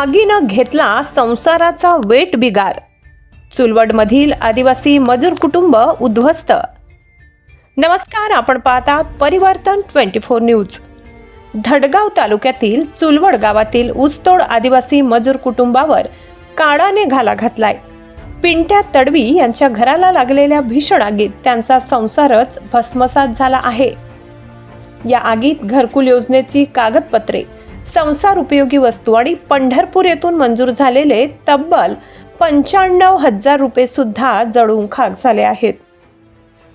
आगीनं घेतला संसाराचा वेट बिगार. चुलवडमधील आदिवासी मजूर कुटुंब उद्ध्वस्त. नमस्कार, आपण पाहतात परिवर्तन 24 न्यूज. धडगाव तालुक्यातील चुलवड गावातील ऊसतोड आदिवासी मजूर कुटुंबावर काळाने घाला घातलाय. पिंट्या तडवी यांच्या घराला लागलेल्या भीषण आगीत त्यांचा संसारच भस्मसात झाला आहे. या आगीत घरकुल योजनेची कागदपत्रे, संसार उपयोगी वस्तू आणि पंढरपूर येथून मंजूर झालेले तब्बल 95,000 रुपये सुद्धा जळून खाक झाले आहेत.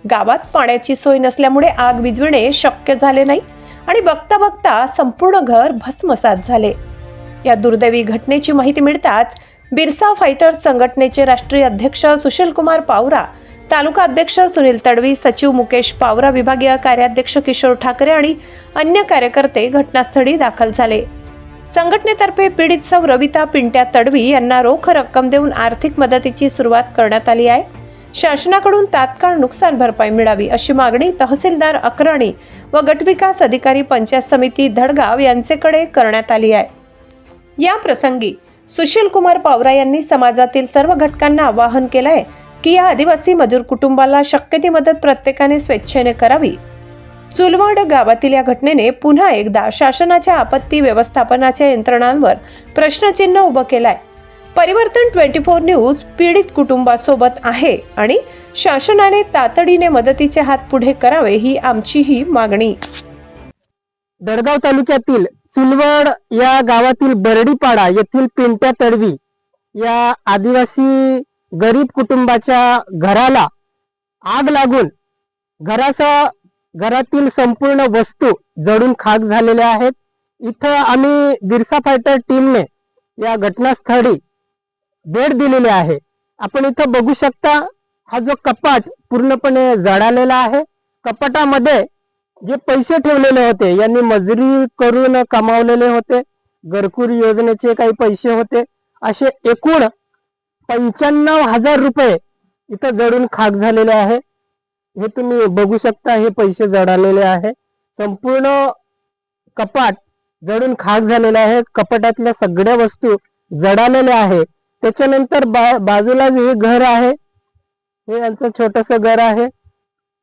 गावात पाण्याची सोय नसल्यामुळे आग विझविणे शक्य झाले नाही आणि बघता बघता संपूर्ण घर भस्मसात झाले. या दुर्दैवी घटनेची माहिती मिळताच बिरसा फायटर्स संघटनेचे राष्ट्रीय अध्यक्ष सुशील कुमार पावरा, तालुका अध्यक्ष सुनील तडवी, सचिव मुकेश पावरा, विभागीय कार्याध्यक्ष किशोर ठाकरे आणि अन्य कार्यकर्ते घटनास्थळी दाखल झाले. संघटनेतर्फे पीडित सौ रविता पिंट्या तडवी यांना रोख रक्कम देऊन आर्थिक मदतीची सुरुवात करण्यात आली आहे. शासनाकडून तात्काळ नुकसान भरपाई मिळावी अशी मागणी तहसीलदार अक्राणी व गटविकास अधिकारी पंचायत समिती धडगाव यांचेकडे करण्यात आली आहे. या प्रसंगी सुशील कुमार पावरा यांनी समाजातील सर्व घटकांना आवाहन केलं आहे की या आदिवासी मजूर कुटुंबाला शक्य ती मदत प्रत्येकाने स्वेच्छेने करावी. चुलवड गावातील या घटनेने पुन्हा एकदा शासनाच्या आपत्ती व्यवस्थापनाच्या यंत्रणांवर प्रश्नचिन्ह उभं केलंय. परिवर्तन 24 न्यूज पीडित कुटुंबासोबत आहे आणि शासनाने तातडीने मदतीचे हात पुढे करावे ही आमचीही मागणी. धडगाव तालुक्यातील चुलवड या गावातील बरडीपाडा येथील पिंट्या तडवी या आदिवासी गरीब कुटुंबाच्या घराला आग लागून घरातील संपूर्ण वस्तू जळून खाक झालेल्या आहेत. इथं आम्ही बिरसा फायटर टीमने या घटनास्थळी भेट दिलेली आहे. आपण इथं बघू शकता, हा जो कपाट पूर्णपणे जळालेला आहे. कपाटामध्ये जे पैसे ठेवलेले होते, यांनी मजुरी करून कमावलेले होते, घरकुल योजनेचे काही पैसे होते, असे एकूण 95,000 रुपये इथं जळून खाक झालेले आहे. हे तुम्ही बघू शकता, हे पैसे जळालेले आहे. संपूर्ण कपाट जळून खाक झालेले आहे. कपाटातल्या सगळ्या वस्तू जळालेल्या आहे. त्याच्यानंतर बाजूला हे घर आहे, हे यांचं छोटस घर आहे.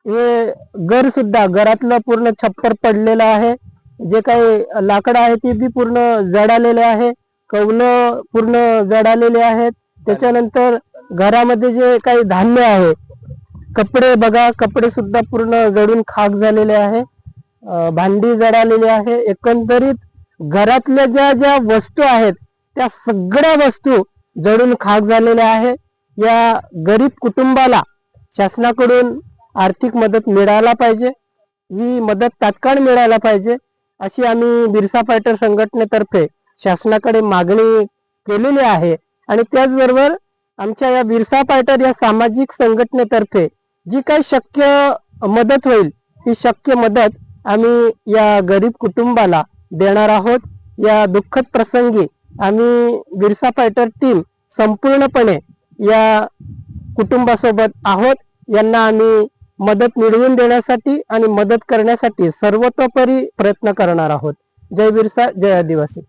हे घर सुद्धा, घरातलं पूर्ण छप्पर पडलेलं आहे. जे काही लाकडं आहे ते बी पूर्ण जळालेले आहे. कौलं पूर्ण जळालेले आहेत. त्याच्यानंतर घरामध्ये जे काही धान्य आहे, कपडे बघा, कपडे सुद्धा पूर्ण जळून खाक झालेले आहे. भांडी जळालेली आहे. एकंदरीत घरातल्या ज्या ज्या वस्तू आहेत त्या सगळ्या वस्तू जळून खाक झालेल्या आहे. या गरीब कुटुंबाला शासनाकडून आर्थिक मदत मिळायला पाहिजे. ही मदत तात्काळ मिळायला पाहिजे अशी आम्ही बिरसा फायटर संघटनेतर्फे शासनाकडे मागणी केलेली आहे. आणि त्याचबरोबर आमच्या या बिरसा फायटर या सामाजिक संघटनेतर्फे जी काही शक्य मदत होईल ती शक्य मदत आम्ही या गरीब कुटुंबाला देणार आहोत. या दुःखद प्रसंगी आम्ही बिरसा फायटर टीम संपूर्णपणे या कुटुंबासोबत आहोत. यांना आम्ही मदत मिळवून देण्यासाठी आणि मदत करण्यासाठी सर्वतोपरी प्रयत्न करणार आहोत. जय बिरसा, जय आदिवासी.